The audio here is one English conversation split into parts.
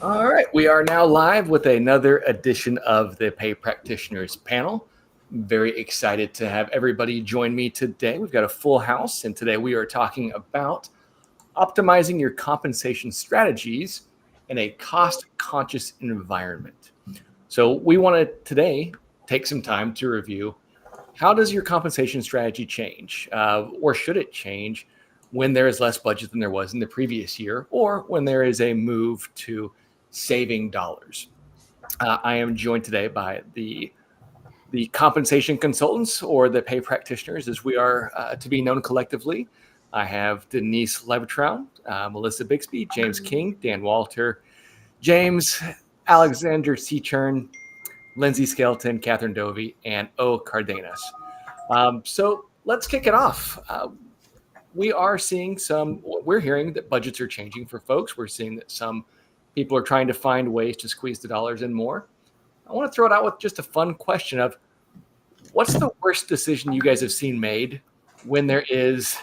All right, we are now live with another edition of the Pay Practitioners panel. I'm very excited to have everybody join me today. We've got a full house, and today we are talking about optimizing your compensation strategies in a cost-conscious environment. So we want to today take some time to review how does your compensation strategy change, or should it change when there is less budget than there was in the previous year, or when there is a move to saving dollars. I am joined today by the compensation consultants or the pay practitioners, as we are to be known collectively. I have Denise Levitrow, Melissa Bixby, James King, Dan Walter, James Alexander Seachern, Lindsay Skelton, Catherine Dovey, and O. Cardenas. So let's kick it off. We are seeing we're hearing that budgets are changing for folks. We're seeing that some people are trying to find ways to squeeze the dollars in more. I want to throw it out with just a fun question of what's the worst decision you guys have seen made when there is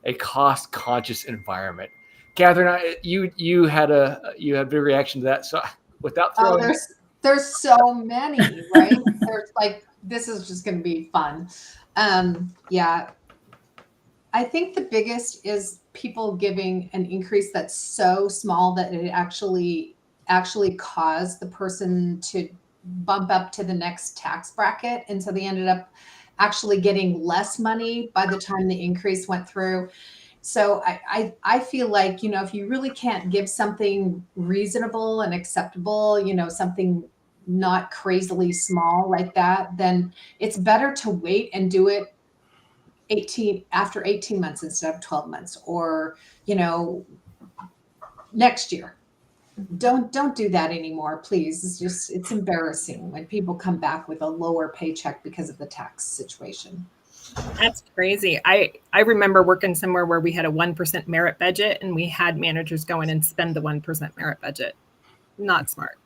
a cost conscious environment? Catherine, you had a big reaction to that. So without Oh, throwing there's so many, right? There's like this is just going to be fun. Yeah, I think the biggest is people giving an increase that's so small that it actually caused the person to bump up to the next tax bracket, and so they ended up actually getting less money by the time the increase went through. So I feel like, if you really can't give something reasonable and acceptable, something not crazily small like that, then it's better to wait and do it 18 months instead of 12 months, or next year. Don't do that anymore, please. It's embarrassing when people come back with a lower paycheck because of the tax situation. That's crazy. I remember working somewhere where we had a 1% merit budget and we had managers go in and spend the 1% merit budget. Not smart.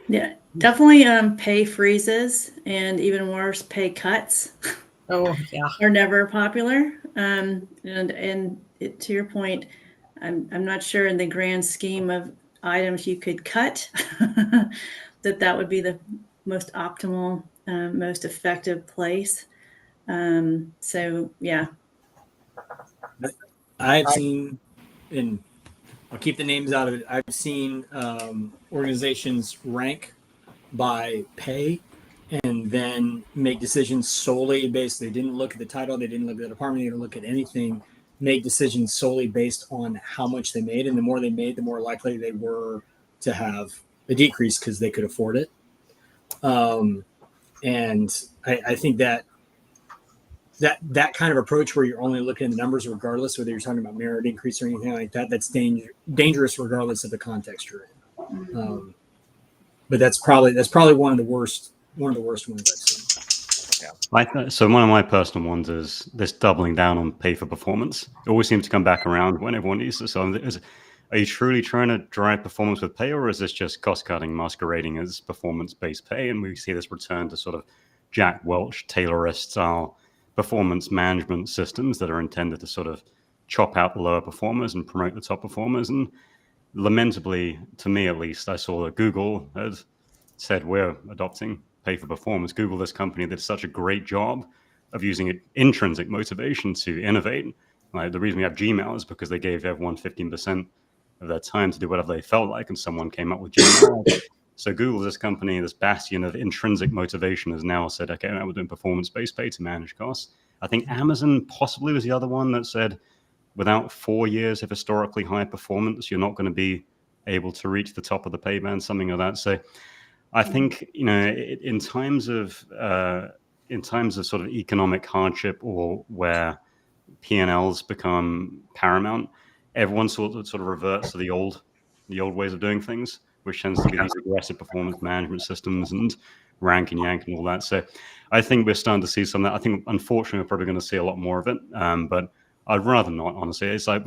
Yeah, definitely pay freezes and even worse, pay cuts. Oh, yeah. Are never popular. And to your point, I'm not sure in the grand scheme of items you could cut that would be the most optimal, most effective place. So yeah. I've seen, and I'll keep the names out of it. I've seen organizations rank by pay and then make decisions solely based. They didn't look at the title, they didn't look at the department, they didn't look at anything. Make decisions solely based on how much they made, and the more they made, the more likely they were to have a decrease because they could afford it. And I think that kind of approach where you're only looking at the numbers, regardless whether you're talking about merit increase or anything like that, that's dangerous regardless of the context you're in. But that's probably one of the worst ones I've seen. Yeah. So one of my personal ones is this doubling down on pay for performance. It always seems to come back around when everyone needs to. So are you truly trying to drive performance with pay, or is this just cost cutting masquerading as performance-based pay? And we see this return to sort of Jack Welch, Taylorist style performance management systems that are intended to sort of chop out the lower performers and promote the top performers. And lamentably, to me at least, I saw that Google had said we're adopting pay for performance. Google, this company that did such a great job of using intrinsic motivation to innovate. Like the reason we have Gmail is because they gave everyone 15% of their time to do whatever they felt like, and someone came up with Gmail. So Google, this company, this bastion of intrinsic motivation, has now said, okay, now we're doing performance-based pay to manage costs. I think Amazon possibly was the other one that said, without 4 years of historically high performance, you're not going to be able to reach the top of the pay band, something like that. So I think, in times of sort of economic hardship or where P&Ls become paramount, everyone sort of reverts to the old ways of doing things, which tends to be these aggressive performance management systems and rank and yank and all that. So I think we're starting to see some of that. I think, unfortunately, we're probably going to see a lot more of it. But I'd rather not, honestly. It's like,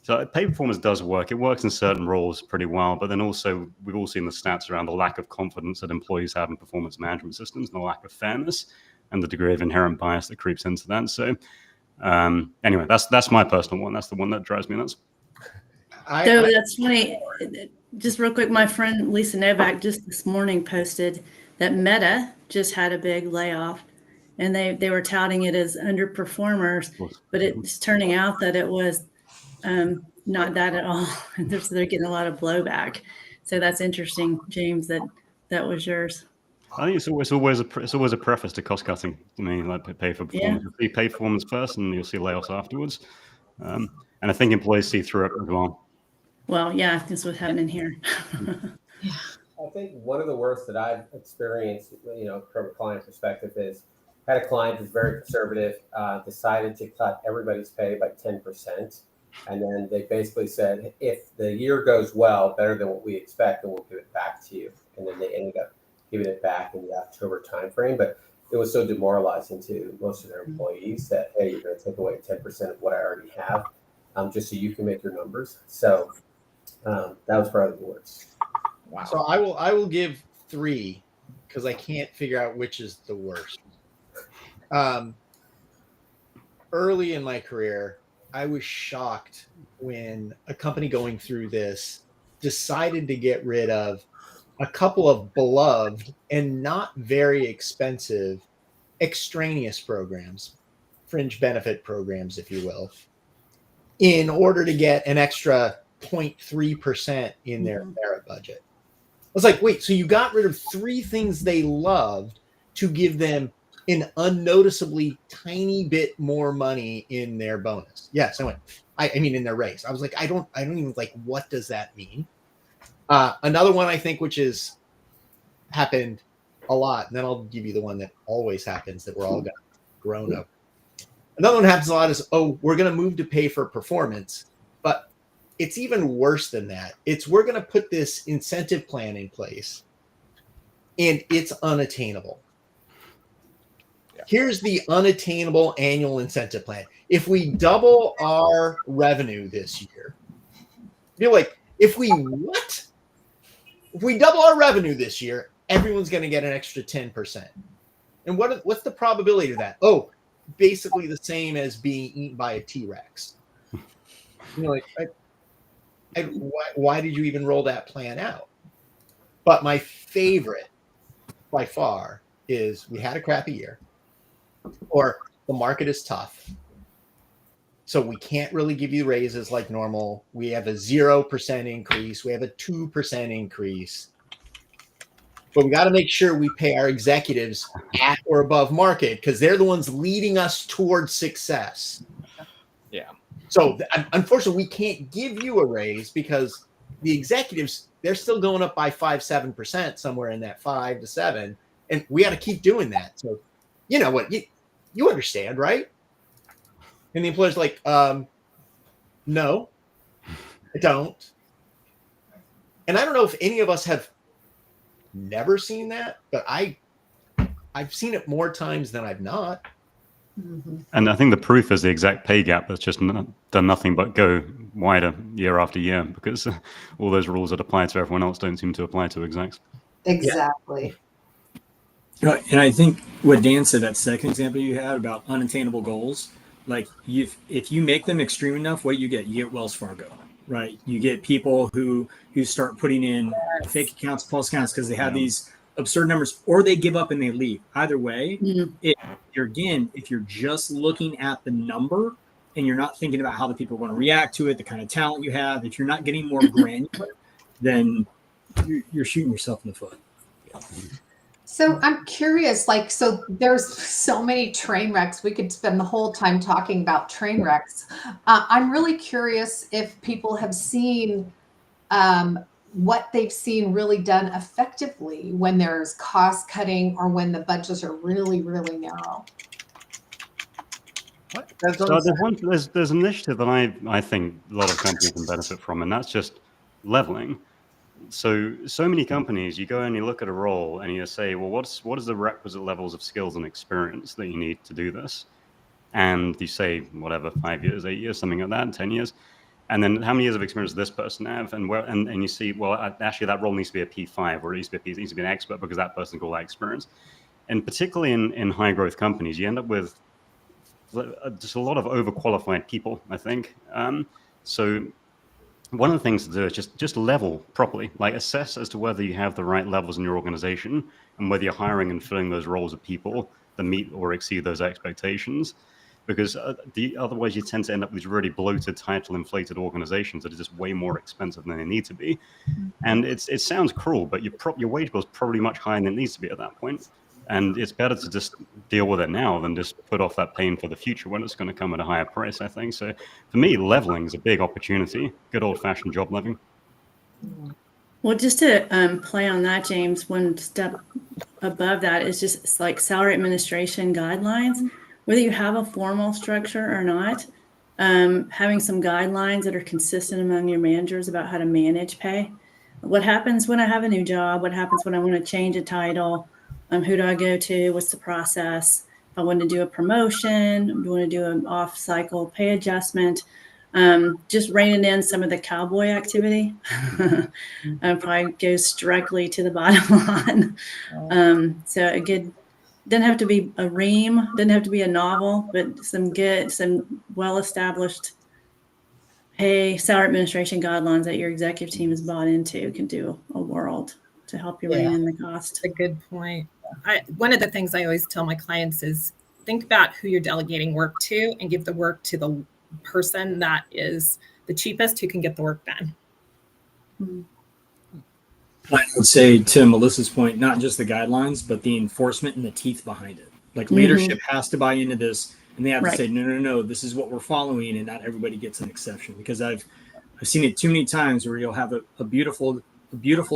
so pay performance does work. It works in certain roles pretty well, but then also we've all seen the stats around the lack of confidence that employees have in performance management systems and the lack of fairness and the degree of inherent bias that creeps into that. So anyway, that's my personal one. That's the one that drives me nuts. So that's funny. Just real quick, my friend Lisa Novak just this morning posted that Meta just had a big layoff, and they were touting it as underperformers, but it's turning out that it was not that at all. They're getting a lot of blowback. So that's interesting, James. That was yours. I think it's always a preface to cost cutting. I mean, like pay for performance. You pay performance first, and you'll see layoffs afterwards. And I think employees see through it as well. Well, yeah, that's what's happening here. I think one of the worst that I've experienced, from a client perspective, is had a client who's very conservative, decided to cut everybody's pay by 10%. And then they basically said, if the year goes well, better than what we expect, then we'll give it back to you. And then they ended up giving it back in the October timeframe. But it was so demoralizing to most of their employees that, hey, you're going to take away 10% of what I already have, just so you can make your numbers. So that was probably the worst. Wow. So I will give 3 because I can't figure out which is the worst. Early in my career, I was shocked when a company going through this decided to get rid of a couple of beloved and not very expensive extraneous programs, fringe benefit programs, if you will, in order to get an extra 0.3% in their merit budget. I was like, wait, so you got rid of 3 things they loved to give them an unnoticeably tiny bit more money in their bonus? Yes, I mean in their raise. I was like, I don't even like, what does that mean? Another one I think, which is happened a lot, and then I'll give you the one that always happens that we're all grown up. Another one happens a lot is, we're going to move to pay for performance, but it's even worse than that. We're going to put this incentive plan in place, and it's unattainable. Yeah. Here's the unattainable annual incentive plan. If we double our revenue this year, you're like, if we double our revenue this year, everyone's going to get an extra 10%. And what's the probability of that? Basically the same as being eaten by a T-Rex. Why did you even roll that plan out? But my favorite by far is, we had a crappy year, or the market is tough, so we can't really give you raises like normal. We have a 0% increase. We have a 2% increase. But we got to make sure we pay our executives at or above market, because they're the ones leading us towards success. Yeah. So unfortunately, we can't give you a raise because the executives, they're still going up by 5-7%, somewhere in that 5 to 7. And we got to keep doing that. So you know what, you understand, right? And the employer's like, no, I don't. And I don't know if any of us have never seen that, but I've seen it more times than I've not. Mm-hmm. And I think the proof is the exact pay gap that's just done nothing but go wider year after year, because all those rules that apply to everyone else don't seem to apply to execs. Exactly. And I think what Dan said, that second example you had about unattainable goals, like if you make them extreme enough, what you get Wells Fargo, right? You get people who start putting in fake accounts, false accounts, because they have these absurd numbers, or they give up and they leave. Either way, if you're just looking at the number and you're not thinking about how the people are going to react to it, the kind of talent you have, if you're not getting more granular, then you're shooting yourself in the foot. So I'm curious, so there's so many train wrecks. We could spend the whole time talking about train wrecks. I'm really curious if people have seen what they've seen really done effectively when there's cost cutting or when the budgets are really, really narrow. So there's an initiative that I think a lot of companies can benefit from, and that's just leveling. So many companies, you go and you look at a role and you say, well, what is the requisite levels of skills and experience that you need to do this? And you say, whatever, 5 years, 8 years, something like that, 10 years. And then how many years of experience does this person have? And you see, well, actually that role needs to be a P5, or it needs to be an expert, because that person's got all that experience. And particularly in high growth companies, you end up with just a lot of overqualified people, I think. So one of the things to do is just level properly, like assess as to whether you have the right levels in your organization and whether you're hiring and filling those roles of people that meet or exceed those expectations. Because otherwise you tend to end up with these really bloated, title inflated organizations that are just way more expensive than they need to be. And it sounds cruel, but your wage bill is probably much higher than it needs to be at that point. And it's better to just deal with it now than just put off that pain for the future when it's going to come at a higher price, I think. So for me, leveling is a big opportunity. Good old-fashioned job leveling. Well, just to play on that, James, one step above that is just it's like salary administration guidelines. Whether you have a formal structure or not, having some guidelines that are consistent among your managers about how to manage pay. What happens when I have a new job? What happens when I want to change a title? Who do I go to? What's the process? If I want to do a promotion, do I want to do an off-cycle pay adjustment? Just reining in some of the cowboy activity probably goes directly to the bottom line. So a good, doesn't have to be a ream, doesn't have to be a novel, but some well-established pay salary administration guidelines that your executive team is bought into can do a world to help you rein in the cost. That's a good point. One of the things I always tell my clients is think about who you're delegating work to and give the work to the person that is the cheapest who can get the work done. I would say to Melissa's point, not just the guidelines, but the enforcement and the teeth behind it. Like leadership has to buy into this, and they have to say, no, this is what we're following, and not everybody gets an exception. Because I've seen it too many times where you'll have a beautiful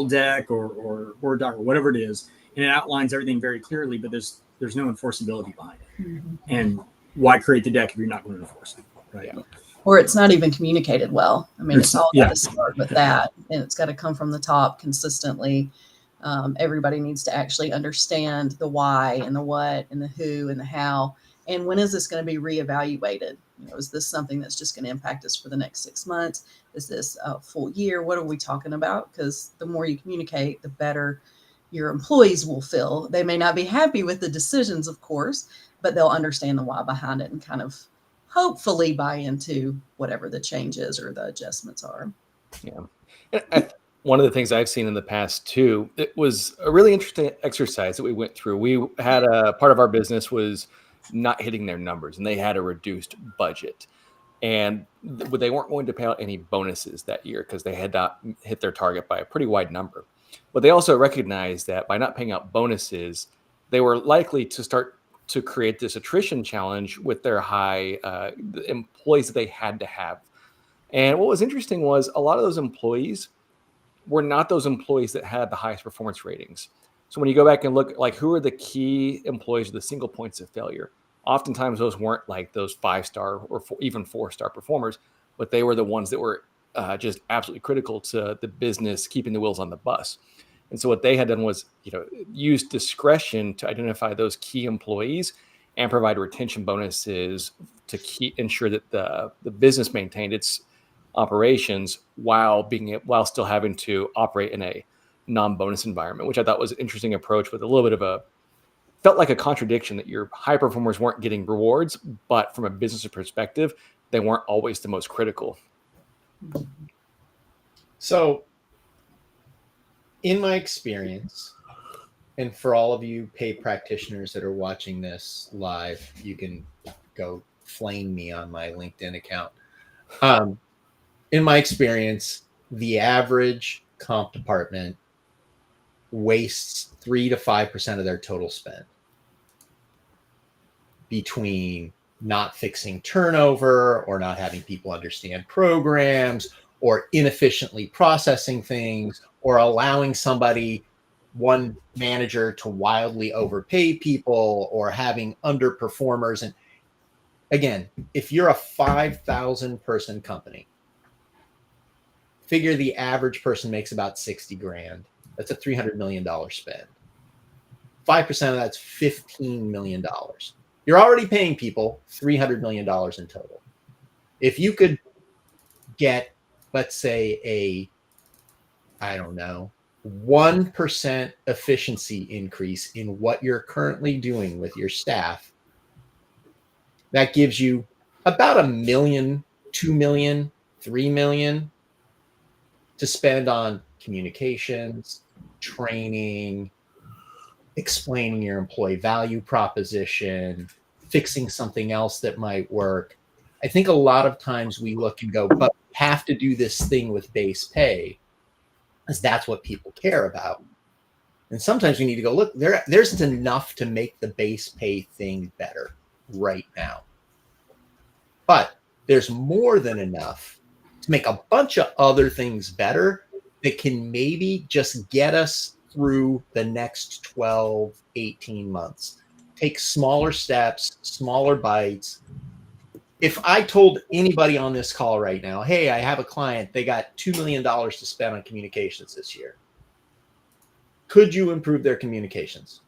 deck or Word doc or whatever it is, and it outlines everything very clearly, but there's no enforceability behind it. And why create the deck if you're not going to enforce it? Right. Yeah. Or it's not even communicated well. I mean, it's all got to start with that, and it's got to come from the top consistently. Everybody needs to actually understand the why and the what and the who and the how. And when is this going to be reevaluated? You know, is this something that's just going to impact us for the next 6 months? Is this a full year? What are we talking about? Because the more you communicate, the better your employees will feel. They may not be happy with the decisions, of course, but they'll understand the why behind it and kind of hopefully buy into whatever the changes or the adjustments are. Yeah. One of the things I've seen in the past too, it was a really interesting exercise that we went through. We had a part of our business was not hitting their numbers and they had a reduced budget. And they weren't going to pay out any bonuses that year because they had not hit their target by a pretty wide number. But they also recognized that by not paying out bonuses, they were likely to start to create this attrition challenge with their high employees that they had to have. And what was interesting was a lot of those employees were not those employees that had the highest performance ratings. So when you go back and look, like, who are the key employees with the single points of failure? Oftentimes those weren't like those 5-star or even 4-star performers, but they were the ones that were just absolutely critical to the business, keeping the wheels on the bus. And so what they had done was, use discretion to identify those key employees and provide retention bonuses to ensure that the business maintained its operations while still having to operate in a non-bonus environment, which I thought was an interesting approach with a little bit of felt like a contradiction that your high performers weren't getting rewards, but from a business perspective, they weren't always the most critical. So in my experience, and for all of you pay practitioners that are watching this live, you can go flame me on my LinkedIn account. In my experience, the average comp department wastes 3 to 5% of their total spend between not fixing turnover or not having people understand programs or inefficiently processing things or allowing one manager to wildly overpay people or having underperformers. And again, if you're a 5,000 person company, figure the average person makes about 60 grand. That's a $300 million spend. 5% of that's $15 million. You're already paying people $300 million in total. If you could get, let's say, 1% efficiency increase in what you're currently doing with your staff, that gives you about $1 million, $2 million, $3 million to spend on communications, training, explaining your employee value proposition, fixing something else that might work. I think a lot of times we look and go, but we have to do this thing with base pay because that's what people care about. And sometimes we need to go, look, there's enough to make the base pay thing better right now. But there's more than enough to make a bunch of other things better that can maybe just get us through the next 12, 18 months. Take smaller steps, smaller bites. If I told anybody on this call right now, hey, I have a client, they got $2 million to spend on communications this year. Could you improve their communications?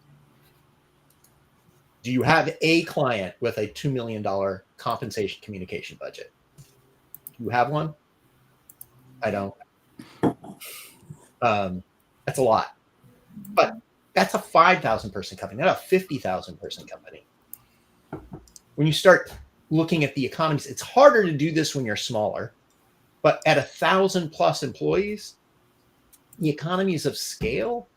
Do you have a client with a $2 million compensation communication budget? Do you have one? I don't. That's a lot. But that's a 5,000 person company, not a 50,000 person company. When you start looking at the economies, it's harder to do this when you're smaller. But at 1,000+ employees, the economies of scale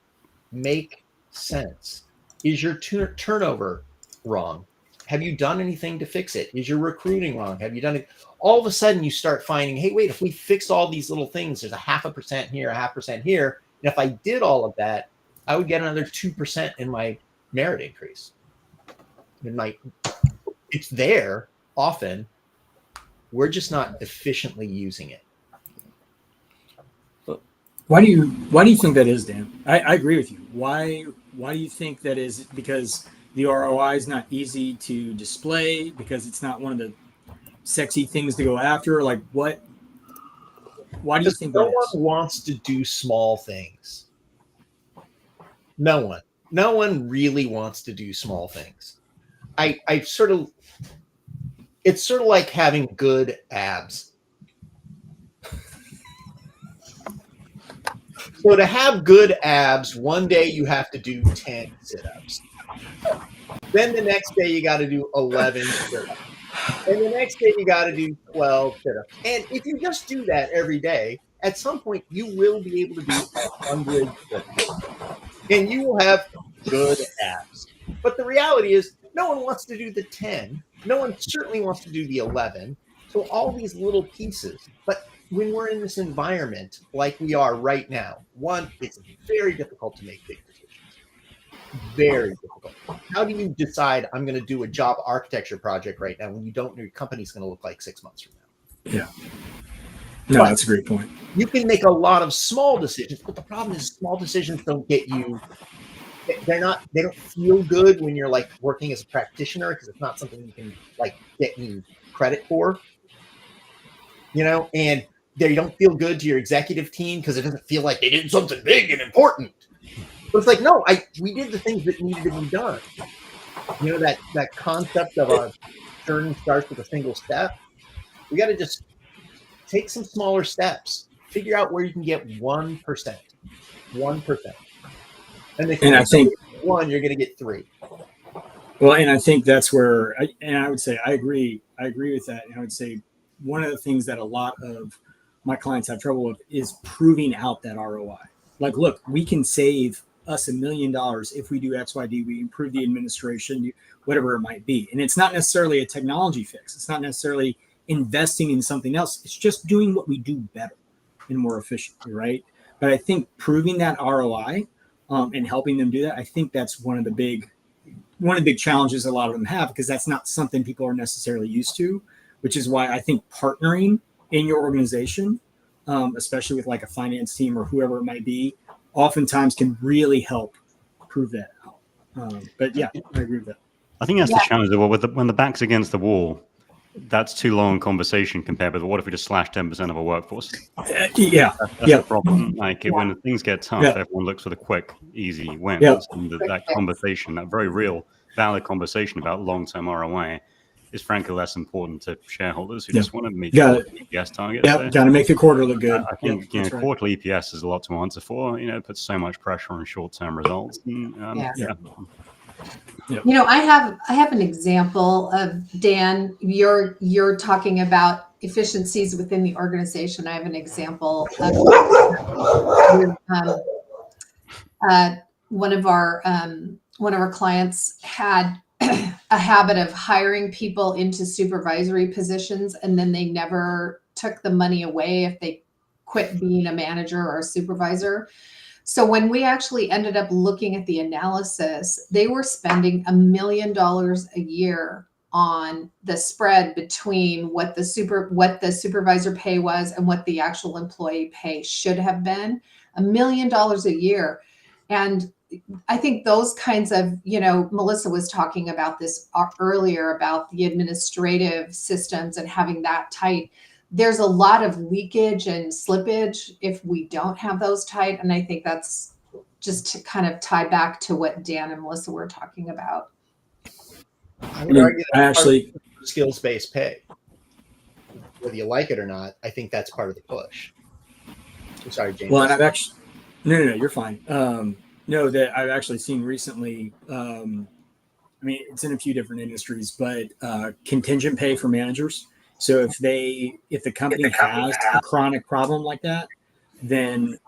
make sense. Is your turnover wrong? Have you done anything to fix it? Is your recruiting wrong? Have you done it? All of a sudden you start finding, hey, wait, if we fix all these little things, there's a 0.5% here, 0.5% here. And if I did all of that, I would get another 2% in my merit increase. It's there often. We're just not efficiently using it. Why do you think that is, Dan? I agree with you. Why do you think that is? Because the ROI is not easy to display, because it's not one of the sexy things to go after. Like why do you think no that one is? wants to do small things? No one really wants to do small things. It's sort of like having good abs. So to have good abs, one day you have to do 10 sit-ups. Then the next day you got to do 11 sit-ups. And the next day you got to do 12 sit-ups. And if you just do that every day, at some point you will be able to do 100 sit-ups. And you will have good abs. But the reality is no one wants to do the 10. No one certainly wants to do the 11. So all these little pieces. But when we're in this environment like we are right now, one, it's very difficult to make big decisions. Very difficult. How do you decide I'm going to do a job architecture project right now when you don't know your company's going to look like 6 months from now? Yeah. No, that's a great point. You can make a lot of small decisions, but the problem is small decisions don't get you. They don't feel good when you're like working as a practitioner, because it's not something you can like get any credit for, and they don't feel good to your executive team because it doesn't feel like they did something big and important. But it's like, no, we did the things that needed to be done. That concept of a journey starts with a single step. We got to just take some smaller steps. Figure out where you can get 1%. 1%. And I think 1, you're going to get 3. Well, and I think that's where, I would say I agree with that. And I would say one of the things that a lot of my clients have trouble with is proving out that ROI. Like, look, we can save us $1 million if we do XYD. We improve the administration, whatever it might be. And it's not necessarily a technology fix. It's not necessarily investing in something else. It's just doing what we do better and more efficiently, right? But I think proving that ROI and helping them do that, I think that's one of the big challenges a lot of them have, because that's not something people are necessarily used to, which is why I think partnering in your organization, especially with like a finance team or whoever it might be, oftentimes can really help prove that out. But yeah, I agree with that. I think that's the challenge. When the back's against the wall, that's too long a conversation compared with what if we just slash 10% of our workforce? That's the problem. Like when things get tough, everyone looks for the quick, easy wins. And that conversation, that very real, valid conversation about long-term ROI is frankly less important to shareholders who just want to meet EPS targets. Yeah, got to make the quarter look good. I think quarterly EPS is a lot to answer for. It puts so much pressure on short-term results. And, I have an example of, Dan, you're talking about efficiencies within the organization. I have an example of one of our clients had a habit of hiring people into supervisory positions, and then they never took the money away if they quit being a manager or a supervisor. So when we actually ended up looking at the analysis, they were spending $1 million a year on the spread between what the supervisor pay was and what the actual employee pay should have been. $1 million a year. And I think those kinds of, Melissa was talking about this earlier about the administrative systems and having that tight. There's a lot of leakage and slippage if we don't have those tight. And I think that's just to kind of tie back to what Dan and Melissa were talking about. I would argue that actually skills-based pay, whether you like it or not. I think that's part of the push. I'm sorry, James. Well, and I've actually no, you're fine. No, that I've actually seen recently. I mean, it's in a few different industries, but contingent pay for managers. So if the company has a chronic problem like that, then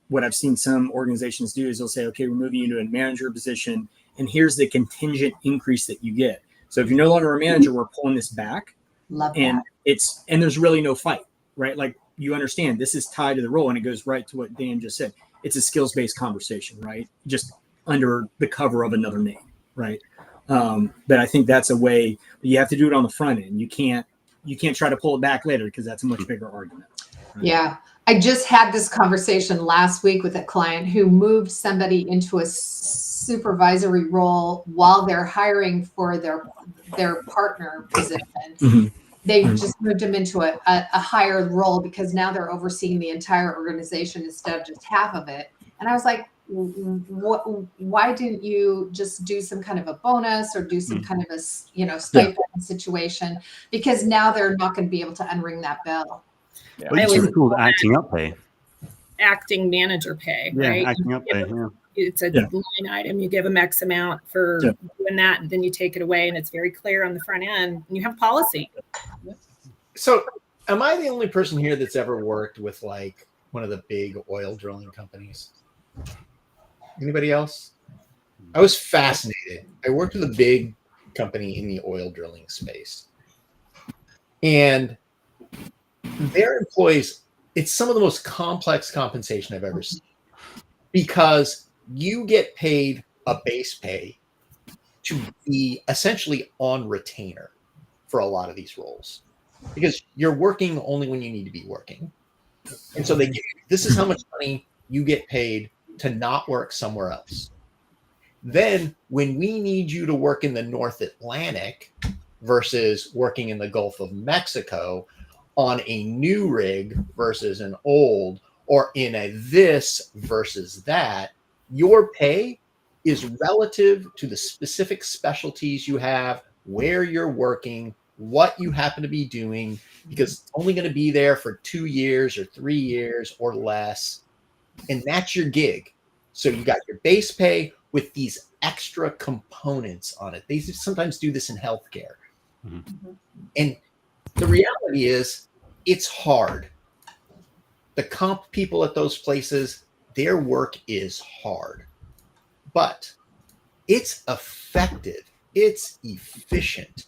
what I've seen some organizations do is they'll say, okay, we're moving you to a manager position, and here's the contingent increase that you get. So if you're no longer a manager, we're pulling this back. Love and that. and there's really no fight, right? Like, you understand this is tied to the role, and it goes right to what Dan just said. It's a skills-based conversation, right? Just under the cover of another name, right? But I think that's a way. You have to do it on the front end. You can't try to pull it back later, because that's a much bigger argument. Right? Yeah. I just had this conversation last week with a client who moved somebody into a supervisory role while they're hiring for their partner position. Mm-hmm. They just moved them into a higher role because now they're overseeing the entire organization instead of just half of it. And I was like, why didn't you just do some kind of a bonus or do some kind of a stipend situation? Because now they're not going to be able to unring that bell. Yeah. Well, it's called acting up pay. Acting manager pay, Yeah, right? acting up pay. Yeah. It's a line item. You give them X amount for doing that, and then you take it away, and it's very clear on the front end. And you have policy. So, am I the only person here that's ever worked with like one of the big oil drilling companies? Anybody else? I was fascinated. I worked with a big company in the oil drilling space, and their employees, it's some of the most complex compensation I've ever seen, because you get paid a base pay to be essentially on retainer for a lot of these roles, because you're working only when you need to be working. And so they give you, this is how much money you get paid to not work somewhere else. Then when we need you to work in the North Atlantic versus working in the Gulf of Mexico on a new rig versus an old, or in a this versus that, your pay is relative to the specific specialties you have, where you're working, what you happen to be doing, because it's only going to be there for 2 years or 3 years or less. And that's your gig. So you got your base pay with these extra components on it. They sometimes do this in healthcare. Mm-hmm. And the reality is, it's hard. The comp people at those places, their work is hard, but it's effective. It's efficient.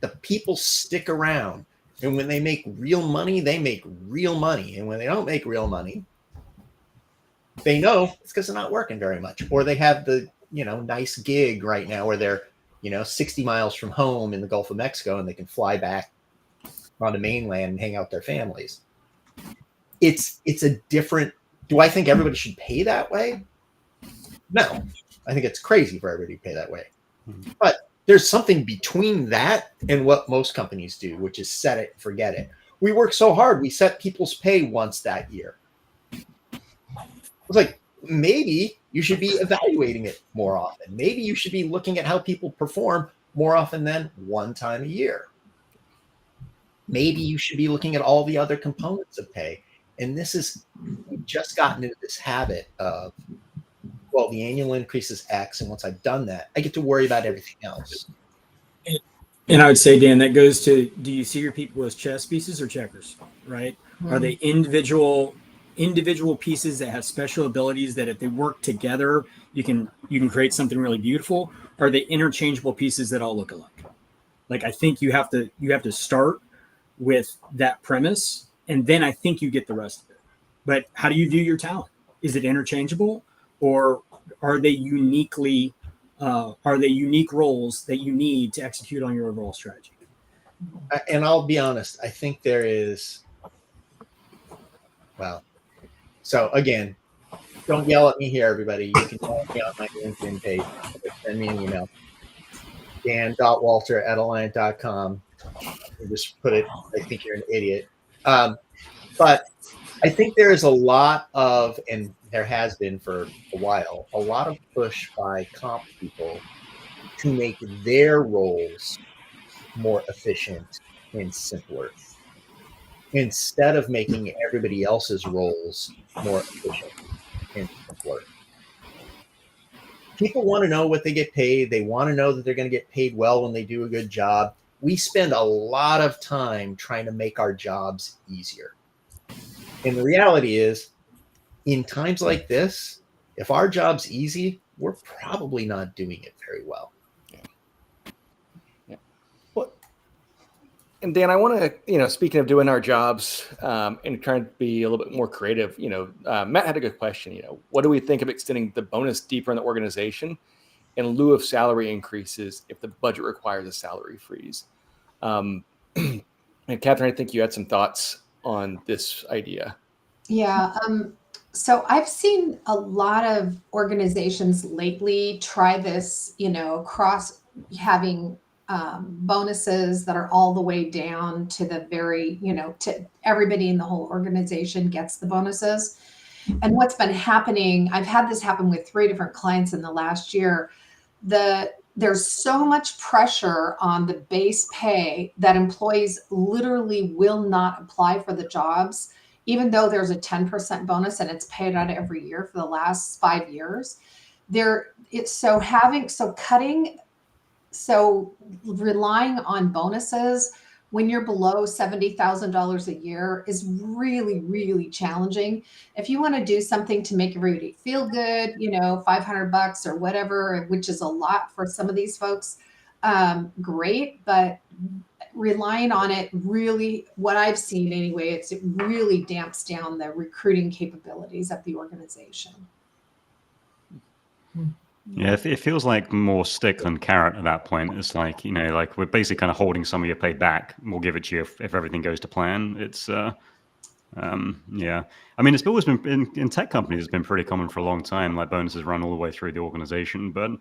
The people stick around, and when they make real money, they make real money. And when they don't make real money, they know it's because they're not working very much, or they have the, nice gig right now where they're, 60 miles from home in the Gulf of Mexico, and they can fly back on the mainland and hang out with their families. It's a different. Do I think everybody should pay that way? No, I think it's crazy for everybody to pay that way. But there's something between that and what most companies do, which is set it and forget it. We work so hard. We set people's pay once that year. It's like, maybe you should be evaluating it more often. Maybe you should be looking at how people perform more often than one time a year. Maybe you should be looking at all the other components of pay. And we've just gotten into this habit of, well, the annual increase is X, and once I've done that, I get to worry about everything else. And I would say, Dan, that goes to, do you see your people as chess pieces or checkers, right? Are they individual pieces that have special abilities that if they work together, you can create something really beautiful? Or are they interchangeable pieces that all look alike? Like, I think you have to start with that premise, and then I think you get the rest of it. But how do you view your talent? Is it interchangeable, or are they unique roles that you need to execute on your overall strategy? And I'll be honest, I think there is, well, so again, don't yell at me here, everybody. You can yell at me on my LinkedIn page. Send me an email. Dan.walter@alliant.com. Just put it, I think you're an idiot. But I think there is a lot of, and there has been for a while, a lot of push by comp people to make their roles more efficient and simpler, instead of making everybody else's roles more efficient and simpler. People want to know what they get paid. They want to know that they're going to get paid well when they do a good job. We spend a lot of time trying to make our jobs easier. And the reality is, in times like this, if our job's easy, we're probably not doing it very well. And Dan, I want to, speaking of doing our jobs and trying to be a little bit more creative, Matt had a good question. What do we think of extending the bonus deeper in the organization in lieu of salary increases if the budget requires a salary freeze? And Catherine, I think you had some thoughts on this idea. Yeah. So I've seen a lot of organizations lately try this, across having bonuses that are all the way down to the very, to everybody in the whole organization gets the bonuses. And what's been happening, I've had this happen with 3 different clients in the last year. There's so much pressure on the base pay that employees literally will not apply for the jobs, even though there's a 10% bonus and it's paid out every year for the last 5 years. So relying on bonuses when you're below $70,000 a year is really, really challenging. If you want to do something to make everybody feel good, $500 or whatever, which is a lot for some of these folks, great. But relying on it really, what I've seen anyway, it really damps down the recruiting capabilities of the organization. Yeah, it feels like more stick than carrot at that point. It's like, like we're basically kind of holding some of your pay back. We'll give it to you if everything goes to plan. It's, yeah. I mean, it's always been, in tech companies, it's been pretty common for a long time. Like bonuses run all the way through the organization. But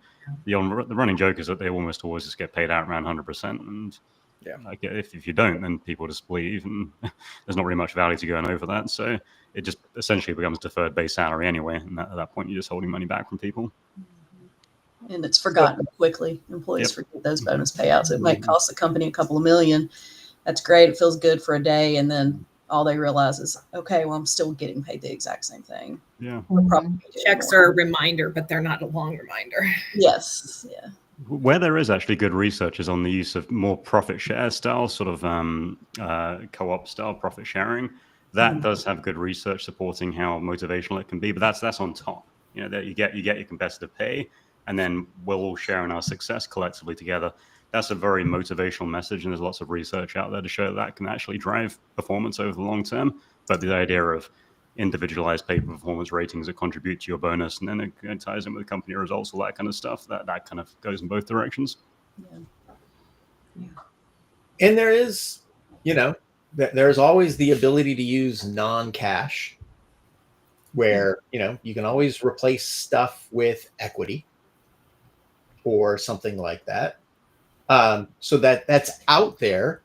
the running joke is that they almost always just get paid out around 100%. And yeah, like if you don't, then people just leave. And there's not really much value to going over that. So it just essentially becomes deferred base salary anyway. And at that point, you're just holding money back from people. And it's forgotten quickly. Employees forget those bonus payouts. It might cost the company a couple of million. That's great. It feels good for a day. And then all they realize is, okay, well, I'm still getting paid the exact same thing. Yeah. Checks are a reminder, but they're not a long reminder. Yes. Yeah. Where there is actually good research is on the use of more profit share style, sort of co-op style profit sharing. That does have good research supporting how motivational it can be, but that's on top. That you get your competitive pay, and then we'll all share in our success collectively together. That's a very motivational message, and there's lots of research out there to show that can actually drive performance over the long term. But the idea of individualized pay performance ratings that contribute to your bonus, and then it ties in with the company results, all that kind of stuff, that kind of goes in both directions. Yeah. And there is, there's always the ability to use non-cash, where, you can always replace stuff with equity or something like that. So that's out there,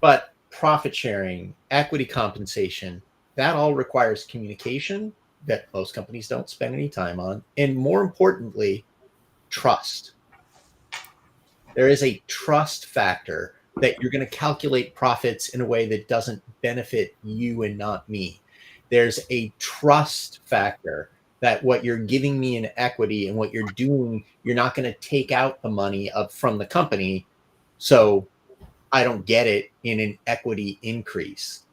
but profit sharing, equity compensation, that all requires communication that most companies don't spend any time on. And more importantly, trust. There is a trust factor that you're going to calculate profits in a way that doesn't benefit you and not me. There's a trust factor that what you're giving me in equity and what you're doing, you're not going to take out the money from the company So I don't get it in an equity increase.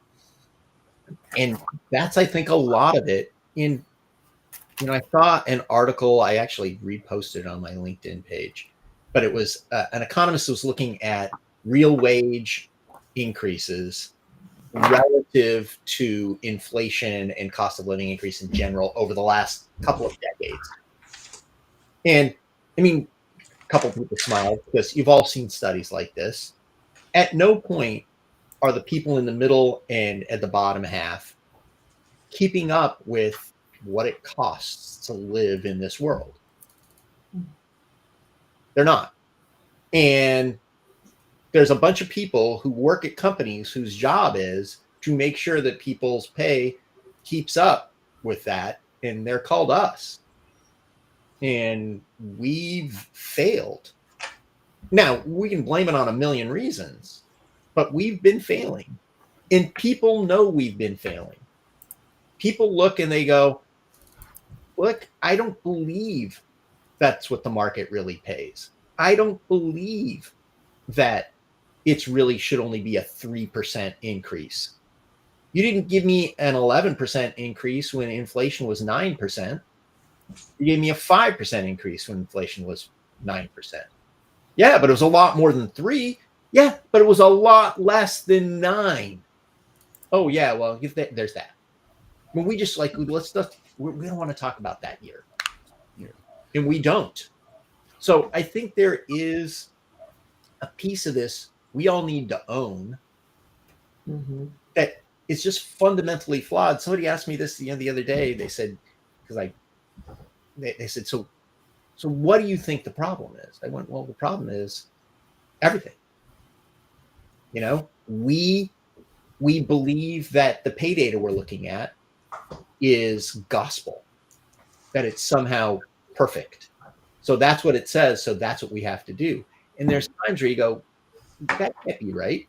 And that's, I think, a lot of it. I saw an article, I actually reposted it on my LinkedIn page, but it was an economist was looking at real wage increases relative to inflation and cost of living increase in general over the last couple of decades. And I mean, a couple of people smiled because you've all seen studies like this. At no point are the people in the middle and at the bottom half keeping up with what it costs to live in this world. They're not. And there's a bunch of people who work at companies whose job is to make sure that people's pay keeps up with that, and they're called us. And we've failed. Now, we can blame it on a million reasons, but we've been failing. And people know we've been failing. People look and they go, look, I don't believe that's what the market really pays. I don't believe that it's really should only be a 3% increase. You didn't give me an 11% increase when inflation was 9%. You gave me a 5% increase when inflation was 9%. Yeah, but it was a lot more than 3. Yeah, but it was a lot less than 9. Oh, yeah, well, there's that. I mean, we just we don't want to talk about that year. And we don't. So I think there is a piece of this we all need to own that is just fundamentally flawed. Somebody asked me this the other day. They said, they said, so what do you think the problem is? I went, well, the problem is everything. We believe that the pay data we're looking at is gospel, that it's somehow perfect. So that's what it says. So that's what we have to do. And there's times where you go, that can't be right.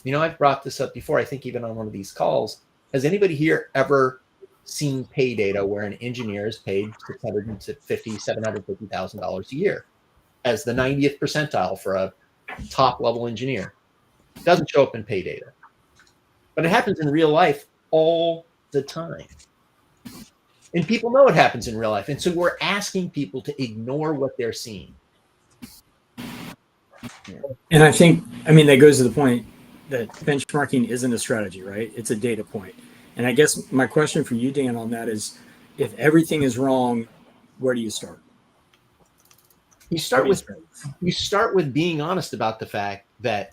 I've brought this up before, I think even on one of these calls. Has anybody here ever seen pay data where an engineer is paid $650,000, $750,000 a year as the 90th percentile for a top level engineer? It doesn't show up in pay data, but it happens in real life all the time. And people know it happens in real life. And so we're asking people to ignore what they're seeing. And I think, that goes to the point that benchmarking isn't a strategy, right? It's a data point. And I guess my question for you, Dan, on that is, if everything is wrong, where do you start? You start with being honest about the fact that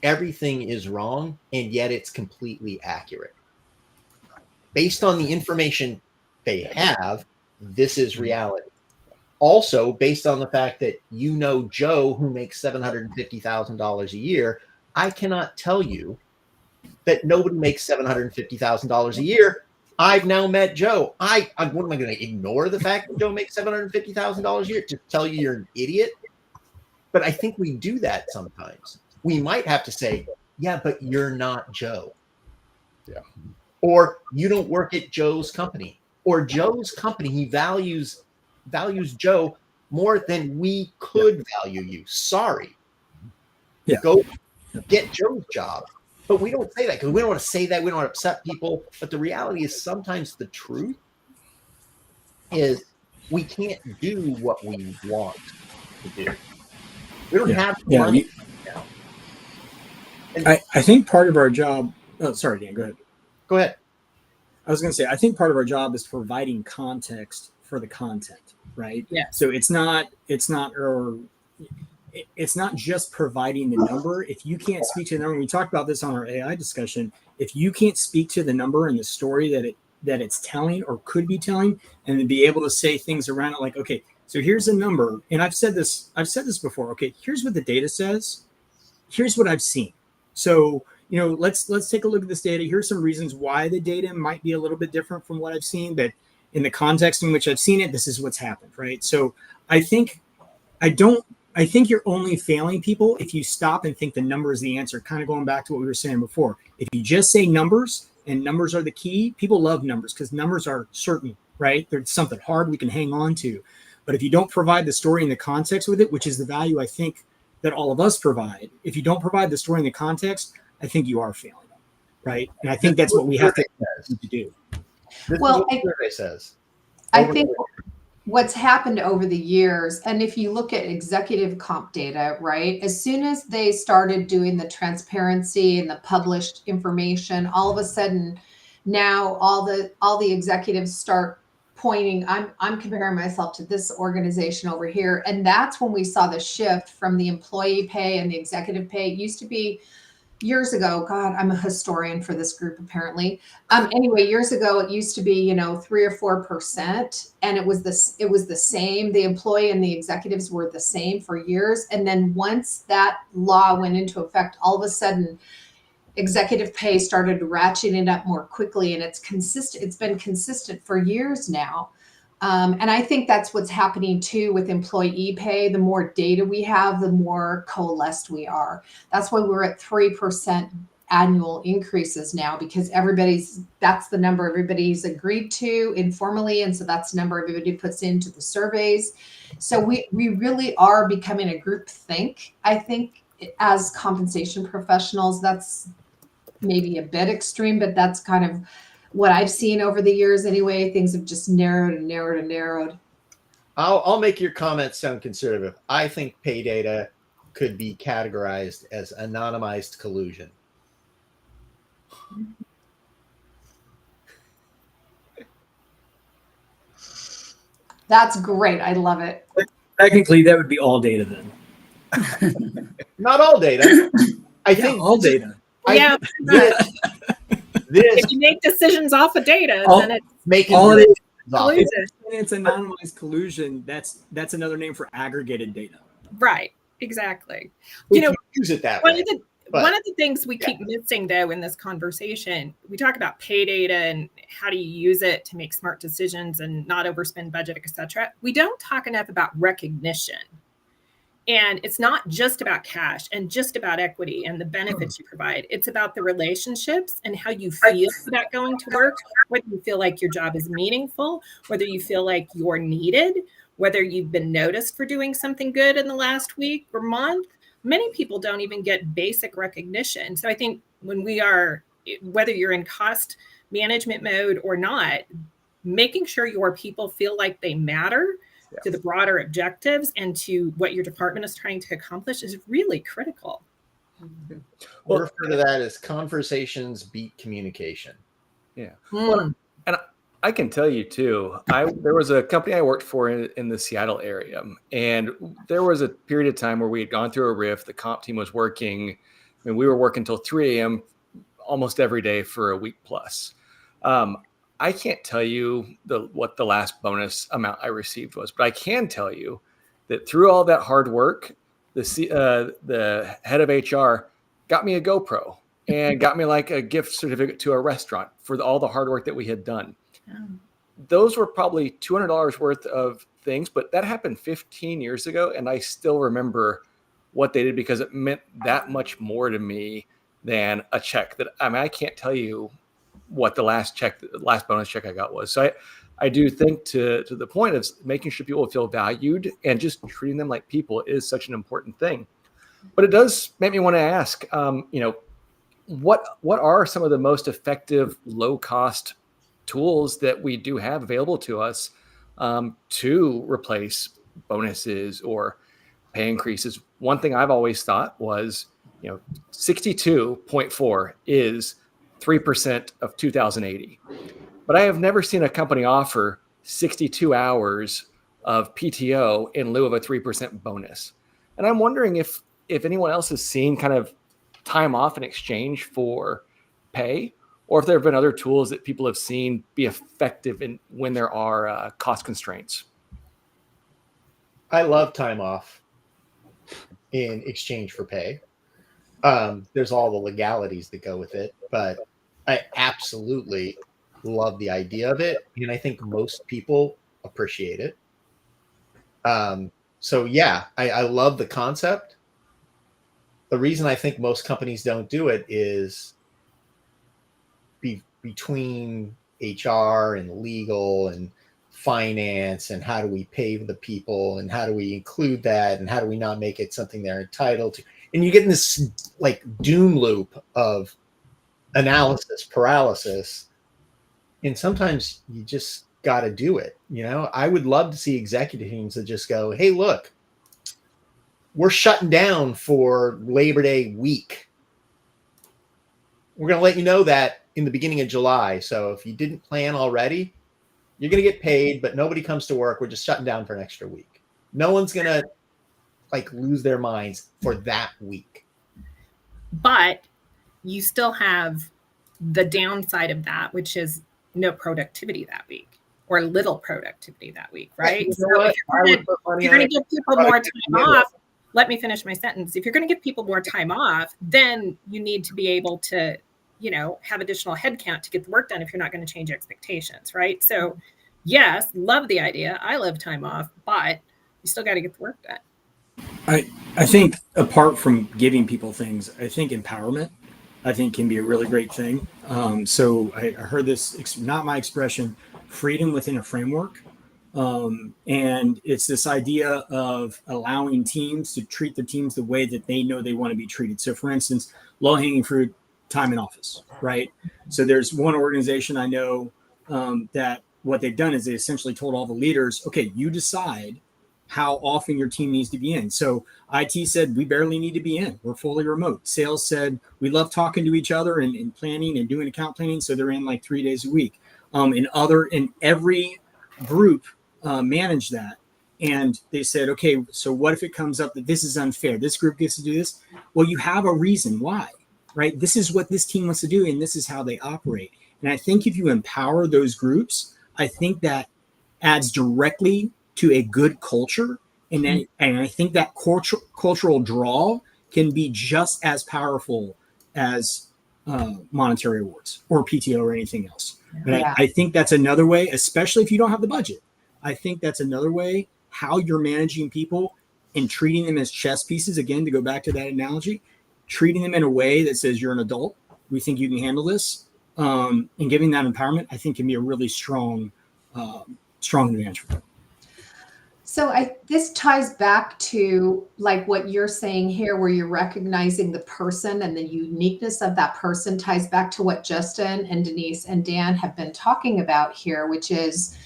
everything is wrong, and yet it's completely accurate. Based on the information they have, this is reality. Also, based on the fact that Joe, who makes $750,000 a year, I cannot tell you that nobody makes $750,000 a year. I've now met Joe. What am I going to ignore the fact that Joe makes $750,000 a year to tell you you're an idiot? But I think we do that sometimes. We might have to say, yeah, but you're not Joe. Yeah. Or you don't work at Joe's company. Or Joe's company, he values Joe more than we could value you. Sorry. Yeah. Go get Joe's job. But we don't say that because we don't want to say that. We don't want to upset people. But the reality is sometimes the truth is we can't do what we want to do. We don't have the money now. I think part of our job, sorry, Dan, go ahead. Go ahead. I was going to say, I think part of our job is providing context for the content, right? Yeah. So it's not just providing the number. If you can't speak to the number, we talked about this on our AI discussion. If you can't speak to the number and the story that it's telling or could be telling, and then be able to say things around it, like, okay, so here's a number, and I've said this before. Okay, here's what the data says. Here's what I've seen. So, let's take a look at this data. Here's some reasons why the data might be a little bit different from what I've seen, but in the context in which I've seen it, this is what's happened, right? So I think you're only failing people if you stop and think the number is the answer, kind of going back to what we were saying before. If you just say numbers and numbers are the key, people love numbers because numbers are certain, right? They're something hard we can hang on to. But if you don't provide the story and the context with it, which is the value I think that all of us provide, if you don't provide the story and the context, I think you are failing them, right? And I think that's what we have to do. This Well, is what the survey says. I Over think the- what's happened over the years, and if you look at executive comp data, right, as soon as they started doing the transparency and the published information, all of a sudden now all the executives start pointing, I'm comparing myself to this organization over here. And that's when we saw the shift from the employee pay and the executive pay. It used to be years ago, God, I'm a historian for this group apparently. Anyway, years ago, it used to be, 3 or 4%, and it was the same. The employee and the executives were the same for years. And then once that law went into effect, all of a sudden, executive pay started ratcheting up more quickly, and it's consistent. It's been consistent for years now. And I think that's what's happening too with employee pay. The more data we have, the more coalesced we are. That's why we're at 3% annual increases now, because that's the number everybody's agreed to informally. And so that's the number everybody puts into the surveys. So we really are becoming a group think. I think as compensation professionals, that's maybe a bit extreme, but that's kind of what I've seen over the years anyway. Things have just narrowed and narrowed and narrowed. I'll make your comments sound conservative. I think pay data could be categorized as anonymized collusion. That's great. I love it. Technically, that would be all data then. Not all data. I think all data. Yeah, this if you make decisions off of data, All- then it's making all it is, collusion. it's anonymized collusion. That's another name for aggregated data. Right. Exactly. we You know, can use it that one way. of the but- one of the things we keep missing though in this conversation, we talk about pay data and how do you use it to make smart decisions and not overspend budget, etc. We don't talk enough about recognition. And it's not just about cash and just about equity and the benefits you provide. It's about the relationships and how you feel about going to work, whether you feel like your job is meaningful, whether you feel like you're needed, whether you've been noticed for doing something good in the last week or month. Many people don't even get basic recognition. So I think when we are, whether you're in cost management mode or not, making sure your people feel like they matter to the broader objectives and to what your department is trying to accomplish is really critical. We'll refer to that as conversations beat communication. Mm. I can tell you too. There was a company I worked for in the Seattle area, and there was a period of time where we had gone through a riff. The comp team was working. I mean, we were working till 3 a.m. almost every day for a week plus. I can't tell you what the last bonus amount I received was, but I can tell you that through all that hard work, the head of HR got me a GoPro and got me like a gift certificate to a restaurant for all the hard work that we had done. Those were probably $200 worth of things, but that happened 15 years ago. And I still remember what they did because it meant that much more to me than a check I can't tell you what the last bonus check I got was. So I do think to the point of making sure people feel valued and just treating them like people is such an important thing. But it does make me want to ask, what are some of the most effective low cost tools that we do have available to us to replace bonuses or pay increases? One thing I've always thought was, 62.4 is 3% of 2080. But I have never seen a company offer 62 hours of PTO in lieu of a 3% bonus. And I'm wondering if anyone else has seen kind of time off in exchange for pay, or if there have been other tools that people have seen be effective when there are cost constraints. I love time off in exchange for pay. There's all the legalities that go with it, but I absolutely love the idea of it. And I think most people appreciate it. So yeah, I love the concept. The reason I think most companies don't do it is between HR and legal and finance and how do we pay the people and how do we include that and how do we not make it something they're entitled to. And you get in this like doom loop of analysis paralysis. And sometimes you just got to do it. You know, I would love to see executive teams that just go, hey, look, we're shutting down for Labor Day week. We're going to let you know that in the beginning of July. So if you didn't plan already, you're going to get paid, but nobody comes to work. We're just shutting down for an extra week. No one's going to like lose their minds for that week. But you still have the downside of that, which is no productivity that week or little productivity that week, right? You know So what? if you're going to give people more time off, let me finish my sentence. If you're going to give people more time off, then you need to be able to, you know, have additional headcount to get the work done if you're not going to change expectations, right? So yes, love the idea. I love time off, but you still got to get the work done. I think apart from giving people things, I think empowerment, I think can be a really great thing. So I heard this, not my expression, freedom within a framework. And it's this idea of allowing teams to treat the teams the way that they know they want to be treated. So for instance, low-hanging fruit, time in office, right? So there's one organization I know that what they've done is they essentially told all the leaders, okay, you decide how often your team needs to be in. So IT said, we barely need to be in. We're fully remote. Sales said, we love talking to each other and planning and doing account planning. So they're in like 3 days a week. In every group manage that. And they said, okay, so what if it comes up that this is unfair? This group gets to do this. Well, you have a reason why, right? This is what this team wants to do. And this is how they operate. And I think if you empower those groups, I think that adds directly to a good culture. And I think that cultural draw can be just as powerful as monetary awards or PTO or anything else. And I think that's another way, especially if you don't have the budget. I think that's another way how you're managing people and treating them as chess pieces. Again, to go back to that analogy, treating them in a way that says you're an adult. We think you can handle this. And giving that empowerment, I think, can be a really strong advantage for them. So this ties back to like what you're saying here, where you're recognizing the person and the uniqueness of that person ties back to what Justin and Denise and Dan have been talking about here, which is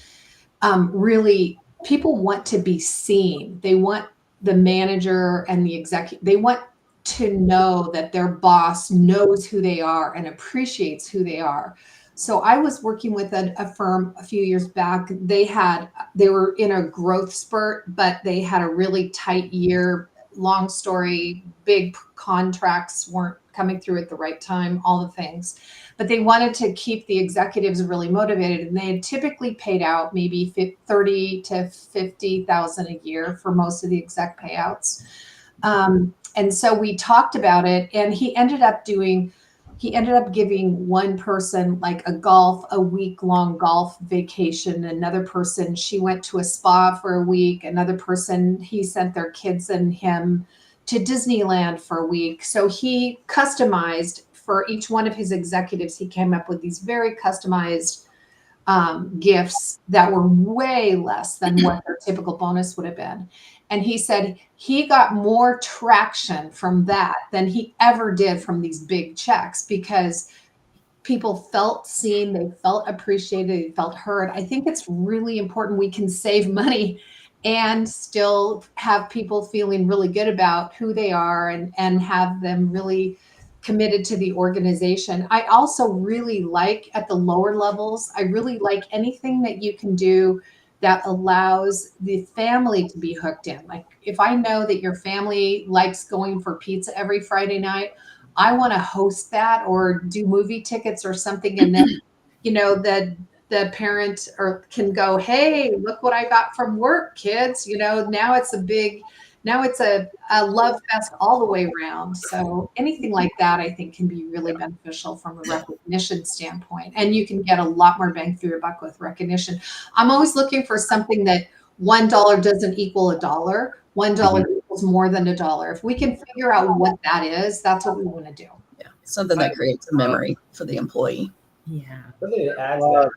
really people want to be seen. They want the manager and the executive, they want to know that their boss knows who they are and appreciates who they are. So I was working with a firm a few years back. They were in a growth spurt, but they had a really tight year. Long story, big contracts weren't coming through at the right time, all the things. But they wanted to keep the executives really motivated, and they had typically paid out maybe $30,000 to $50,000 a year for most of the exec payouts. And so we talked about it, and he ended up giving one person like a week-long golf vacation. Another person, she went to a spa for a week. Another person, he sent their kids and him to Disneyland for a week. So he customized for each one of his executives. He came up with these very customized gifts that were way less than what their typical bonus would have been. And he said he got more traction from that than he ever did from these big checks, because people felt seen, they felt appreciated, they felt heard. I think it's really important we can save money and still have people feeling really good about who they are and have them really committed to the organization. I also really like at the lower levels, I really like anything that you can do that allows the family to be hooked in. Like if I know that your family likes going for pizza every Friday night, I want to host that or do movie tickets or something. And then, you know, the parent can go, hey, look what I got from work, kids. You know, now it's a love fest all the way around. So anything like that, I think, can be really beneficial from a recognition standpoint. And you can get a lot more bang for your buck with recognition. I'm always looking for something that $1 doesn't equal $1. $1 equals more than $1. If we can figure out what that is, that's what we want to do. Yeah, something that creates a memory for the employee. Yeah. Something to add to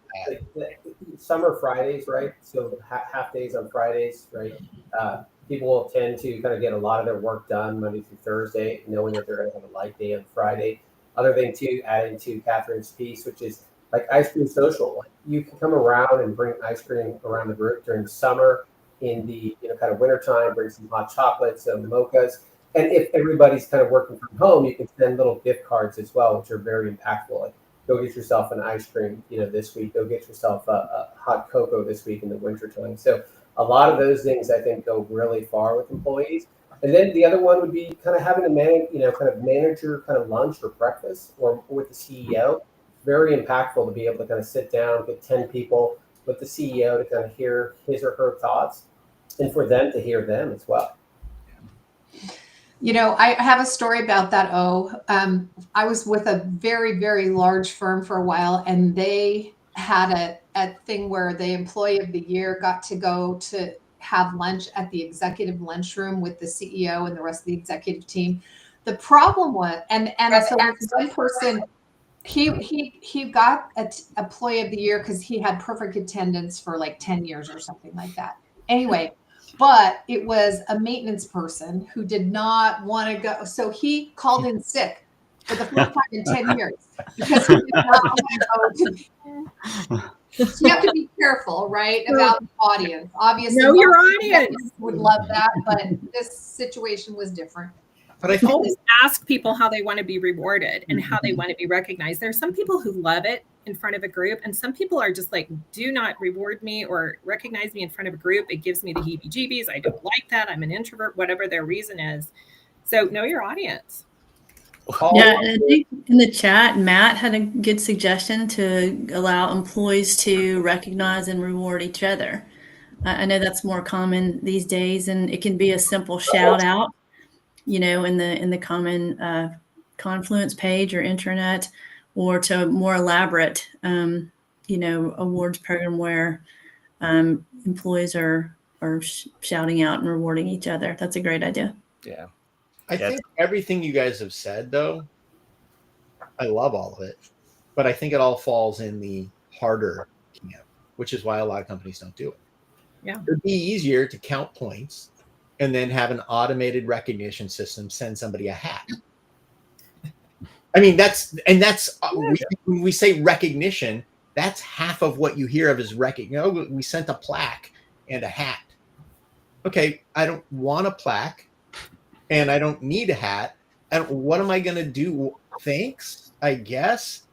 that, summer Fridays, right? So half days on Fridays, right? People will tend to kind of get a lot of their work done Monday through Thursday, knowing that they're going to have a light day on Friday. Other thing too, adding to Catherine's piece, which is like ice cream social. Like you can come around and bring ice cream around the group during the summer. In the kind of wintertime, bring some hot chocolates, some mochas. And if everybody's kind of working from home, you can send little gift cards as well, which are very impactful. Like go get yourself an ice cream, this week. Go get yourself a hot cocoa this week in the wintertime. So a lot of those things I think go really far with employees. And then the other one would be kind of having a manager kind of lunch or breakfast or with the CEO. Very impactful to be able to kind of sit down, get 10 people with the CEO to kind of hear his or her thoughts and for them to hear them as well. I have a story about that. I was with a very, very large firm for a while, and they had a thing where the employee of the year got to go to have lunch at the executive lunchroom with the CEO and the rest of the executive team. The problem was, and so one person, he got an employee of the year because he had perfect attendance for like 10 years or something like that. Anyway, but it was a maintenance person who did not want to go. So he called in sick for the first time in 10 years because he did not want to go. So you have to be careful, right, about the audience. Obviously, know your audience. Would love that, but this situation was different. But I think Always ask people how they want to be rewarded and how they want to be recognized. There are some people who love it in front of a group, and some people are just like, do not reward me or recognize me in front of a group. It gives me the heebie-jeebies. I don't like that. I'm an introvert, whatever their reason is. So know your audience. Yeah, and I think in the chat, Matt had a good suggestion to allow employees to recognize and reward each other. I know that's more common these days, and it can be a simple shout out, in the common Confluence page or intranet, or to a more elaborate, awards program where employees are shouting out and rewarding each other. That's a great idea. Yeah. I think everything you guys have said, though, I love all of it, but I think it all falls in the harder camp, which is why a lot of companies don't do it. Yeah. It'd be easier to count points and then have an automated recognition system send somebody a hat. I mean, when we say recognition, that's half of what you hear of is recognition. We sent a plaque and a hat. Okay, I don't want a plaque. And I don't need a hat. And what am I going to do? Thanks, I guess.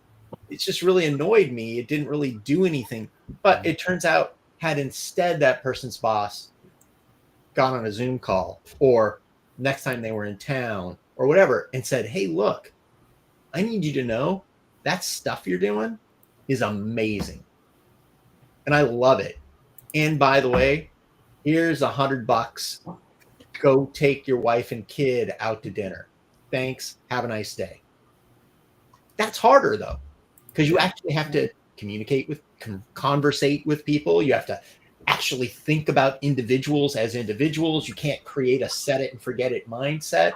It's just really annoyed me. It didn't really do anything. But it turns out, had instead that person's boss gone on a Zoom call or next time they were in town or whatever and said, hey, look, I need you to know that stuff you're doing is amazing. And I love it. And by the way, here's $100. Go take your wife and kid out to dinner. Thanks. Have a nice day. That's harder, though, because you actually have to communicate with, conversate with people. You have to actually think about individuals as individuals. You can't create a set it and forget it mindset.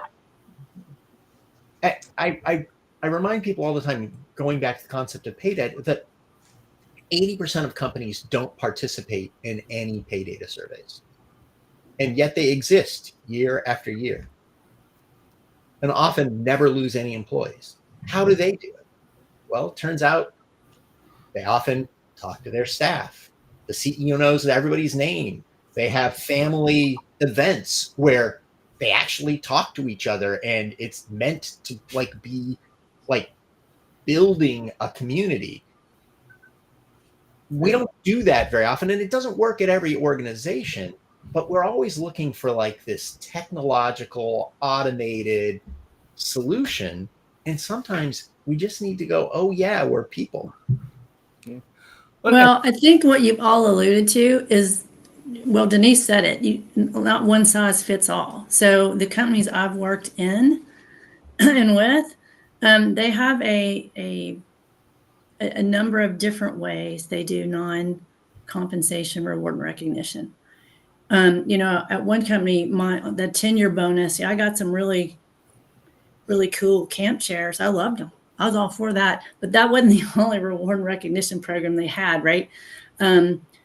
I remind people all the time, going back to the concept of pay data, that 80% of companies don't participate in any pay data surveys. And yet they exist year after year and often never lose any employees. How do they do it? Well, it turns out they often talk to their staff. The CEO knows everybody's name. They have family events where they actually talk to each other, and it's meant to be building a community. We don't do that very often, and it doesn't work at every organization. But we're always looking for this technological, automated solution. And sometimes we just need to go, oh, yeah, we're people. Yeah. Well, I think what you've all alluded to is, well, Denise said it, not one size fits all. So the companies I've worked in and with, they have a number of different ways they do non-compensation reward and recognition. At one company, the 10-year bonus, I got some really, really cool camp chairs. I loved them. I was all for that, but that wasn't the only reward and recognition program they had, right?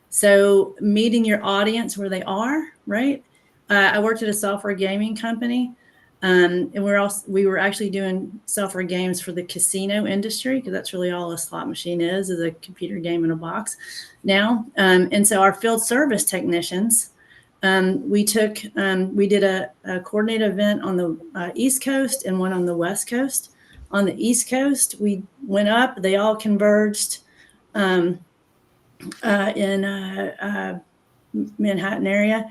So meeting your audience where they are, right? I worked at a software gaming company, and we were actually doing software games for the casino industry, because that's really all a slot machine is a computer game in a box now. And so our field service technicians, we did a coordinated event on the East Coast and one on the West Coast. On the East Coast, we went up, they all converged in Manhattan area.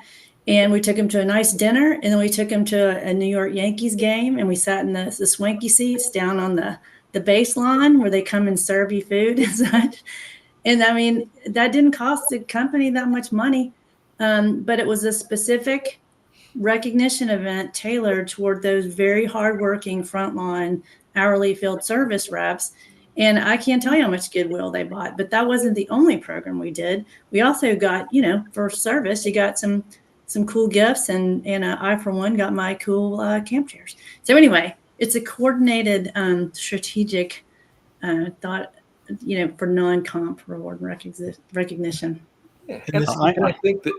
And we took them to a nice dinner, and then we took them to a New York Yankees game, and we sat in the swanky seats down on the baseline where they come and serve you food and such. And I mean, that didn't cost the company that much money, but it was a specific recognition event tailored toward those very hardworking frontline hourly field service reps. And I can't tell you how much goodwill they bought, but that wasn't the only program we did. We also got, for service, you got some cool gifts, and I, for one, got my cool camp chairs. So anyway, it's a coordinated, strategic thought, for non-comp reward and recognition. Yeah. And I think that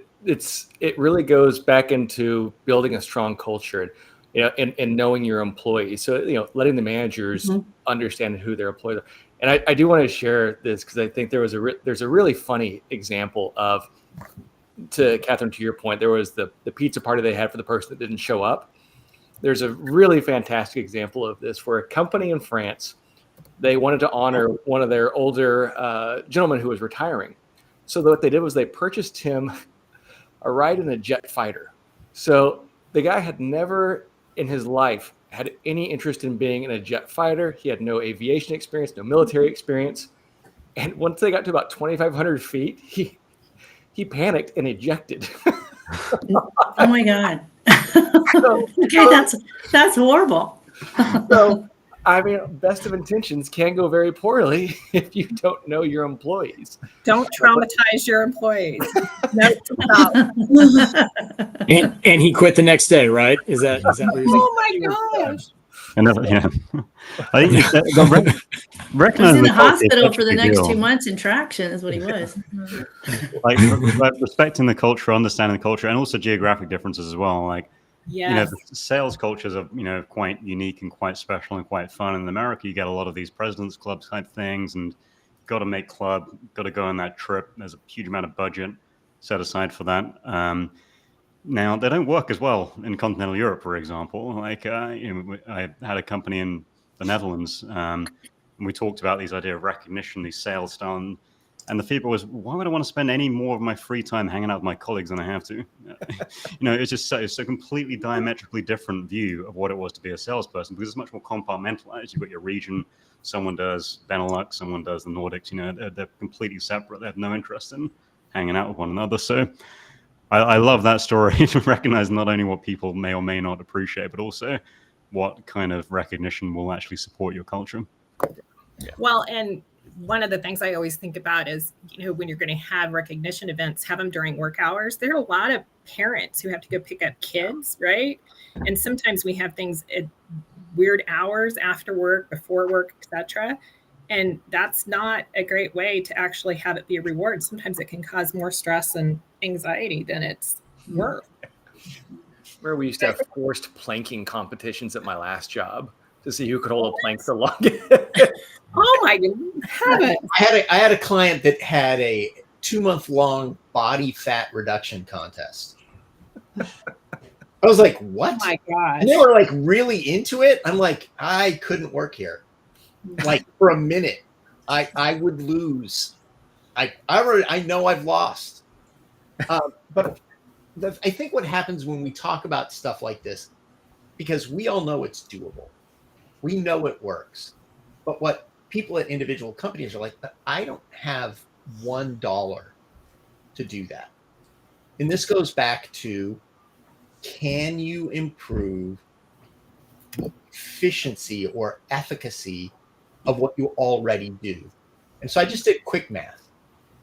it really goes back into building a strong culture, and knowing your employees. So, letting the managers understand who their employees are. And I do want to share this because I think there's a really funny example of, to Catherine, to your point, there was the pizza party they had for the person that didn't show up. There's a really fantastic example of this where a company in France, they wanted to honor one of their older gentlemen who was retiring. So what they did was they purchased him a ride in a jet fighter. So the guy had never in his life had any interest in being in a jet fighter. He had no aviation experience, no military experience. And once they got to about 2,500 feet, he panicked and ejected. Oh my God. Okay, that's horrible. So, I mean, best of intentions can go very poorly if you don't know your employees. Don't traumatize your employees. Note to self. And he quit the next day, right? Is that what you're saying? Oh my gosh. I think He recognize was in the culture is hospital such for a the big next deal. 2 months in traction is what he was. Like respecting the culture, understanding the culture, and also geographic differences as well. Like, Yes. the sales cultures are, quite unique and quite special and quite fun. In America, you get a lot of these presidents club type things, and got to make club, got to go on that trip. There's a huge amount of budget set aside for that. Now, they don't work as well in continental Europe, for example. Like, I had a company in the Netherlands, and we talked about these idea of recognition, these sales done. And the feedback was, why would I want to spend any more of my free time hanging out with my colleagues than I have to? It's just it's a completely diametrically different view of what it was to be a salesperson, because it's much more compartmentalized. You've got your region, someone does Benelux, someone does the Nordics, they're completely separate. They have no interest in hanging out with one another. So I love that story to recognize not only what people may or may not appreciate, but also what kind of recognition will actually support your culture. Yeah. Well, and one of the things I always think about is, when you're going to have recognition events, have them during work hours. There are a lot of parents who have to go pick up kids, right? And sometimes we have things at weird hours after work, before work, etc. And that's not a great way to actually have it be a reward. Sometimes it can cause more stress and anxiety than it's worth. Where we used to have forced planking competitions at my last job to see who could hold a plank the longest. Oh my heavens. I had a client that had a 2-month-long body fat reduction contest. I was like, what? Oh my gosh. And they were like really into it. I'm like, I couldn't work here. Like for a minute, I would lose. I know I've lost. But I think what happens when we talk about stuff like this, because we all know it's doable. We know it works. But what people at individual companies are like, but I don't have $1 to do that. And this goes back to, can you improve efficiency or efficacy of what you already do? And so I just did quick math.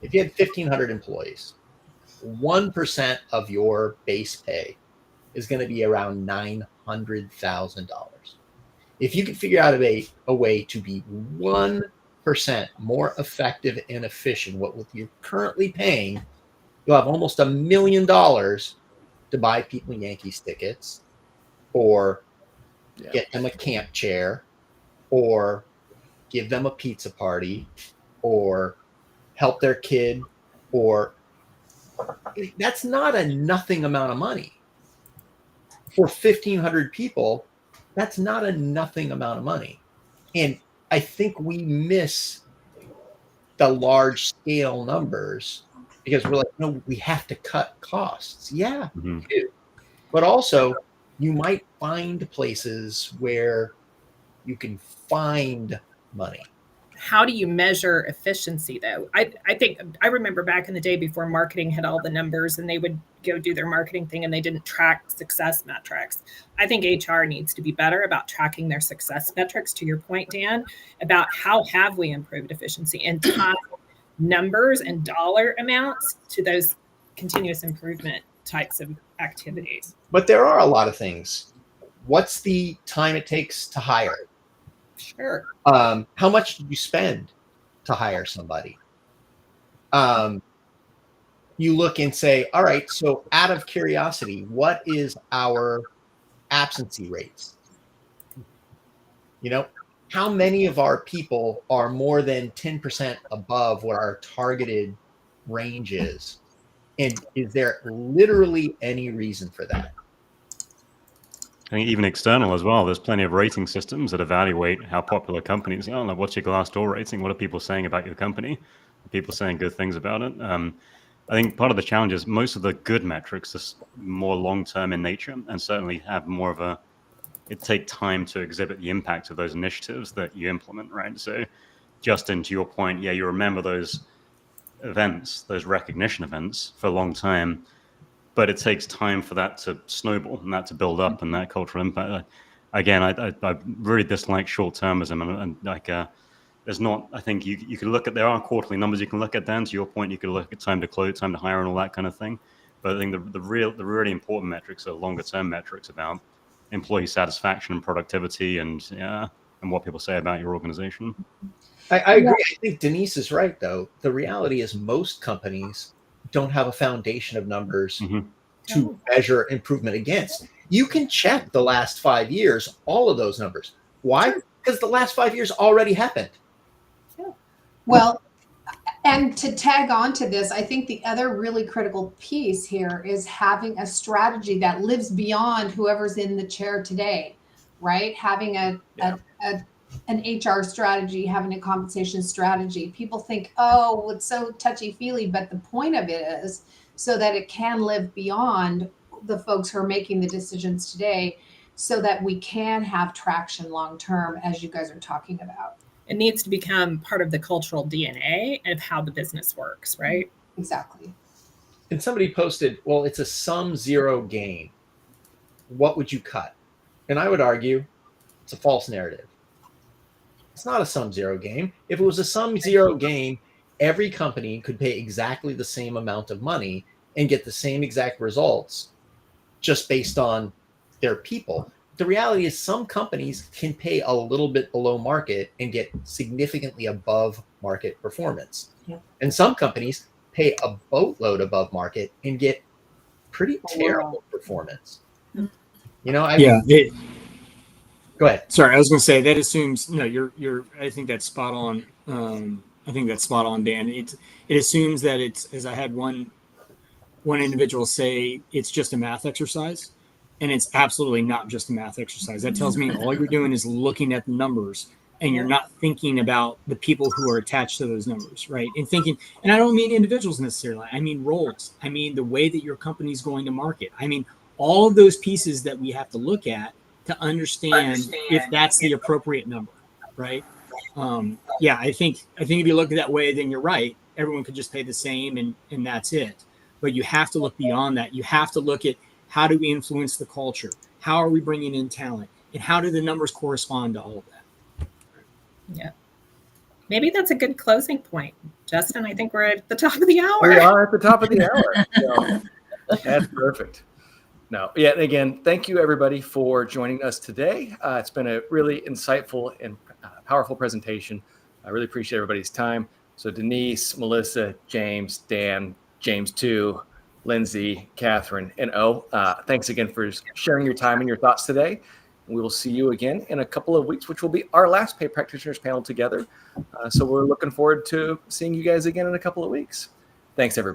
If you had 1,500 employees, 1% of your base pay is going to be around $900,000. If you can figure out a way to be 1% more effective and efficient, what you're currently paying, you'll have almost $1 million to buy people Yankees tickets, or get them a camp chair, or give them a pizza party, or help their kid, or that's not a nothing amount of money. For 1,500 people, that's not a nothing amount of money. And I think we miss the large scale numbers because we're like, no, we have to cut costs. Yeah, we do. But also, you might find places where you can find money. How do you measure efficiency though? I think I remember back in the day before marketing had all the numbers and they would go do their marketing thing and they didn't track success metrics. I think HR needs to be better about tracking their success metrics, to your point, Dan, about how have we improved efficiency and tie numbers and dollar amounts to those continuous improvement types of activities. But there are a lot of things. What's the time it takes to hire? Sure. How much did you spend to hire somebody? You look and say, all right, so out of curiosity, what is our absentee rates? You know, how many of our people are more than 10% above what our targeted range is? And is there literally any reason for that? I think even external as well. There's plenty of rating systems that evaluate how popular companies are. Like, what's your Glassdoor rating? What are people saying about your company? Are people saying good things about it? I think part of the challenge is most of the good metrics are more long-term in nature and certainly have more of a, it take time to exhibit the impact of those initiatives that you implement, right? So Justin, to your point, yeah, you remember those events, those recognition events for a long time, but it takes time for that to snowball and that to build up and that cultural impact. Again, I really dislike short-termism and like, there's not, I think you could look at, there are quarterly numbers you can look at, Dan, to your point, you could look at time to close, time to hire and all that kind of thing. But I think the really important metrics are longer term metrics about employee satisfaction and productivity and what people say about your organization. I agree. I think Denise is right, though. The reality is most companies don't have a foundation of numbers to measure improvement against. You can check the last 5 years, all of those numbers. Why? Because the last 5 years already happened. Well, and to tag on to this, I think the other really critical piece here is having a strategy that lives beyond whoever's in the chair today, right? Having an HR strategy, having a compensation strategy. People think, oh, it's so touchy-feely, but the point of it is so that it can live beyond the folks who are making the decisions today so that we can have traction long-term, as you guys are talking about. It needs to become part of the cultural DNA of how the business works, right? Exactly. And somebody posted, well, it's a sum zero game. What would you cut? And I would argue it's a false narrative. It's not a sum zero game. If it was a sum zero game, every company could pay exactly the same amount of money and get the same exact results just based on their people. The reality is some companies can pay a little bit below market and get significantly above market performance. Yeah. And some companies pay a boatload above market and get pretty terrible performance. You know, go ahead. Sorry, I was going to say that assumes you're. I think that's spot on. I think that's spot on, Dan. It assumes that it's, as I had one individual say, it's just a math exercise. And it's absolutely not just a math exercise. That tells me all you're doing is looking at the numbers and you're not thinking about the people who are attached to those numbers, right? And thinking, and I don't mean individuals necessarily. I mean roles. I mean the way that your company's going to market. I mean all of those pieces that we have to look at to understand if that's the appropriate number, right? I think if you look at it that way, then you're right. Everyone could just pay the same and that's it. But you have to look beyond that. You have to look at, how do we influence the culture? How are we bringing in talent? And how do the numbers correspond to all of that? Yeah. Maybe that's a good closing point. Justin, I think we're at the top of the hour. We are at the top of the hour. So that's perfect. No. Yeah. And again, thank you everybody for joining us today. It's been a really insightful and powerful presentation. I really appreciate everybody's time. So Denise, Melissa, James, Dan, James too, Lindsay, Catherine, and thanks again for sharing your time and your thoughts today. We will see you again in a couple of weeks, which will be our last Pay Practitioners panel together. So we're looking forward to seeing you guys again in a couple of weeks. Thanks, everybody.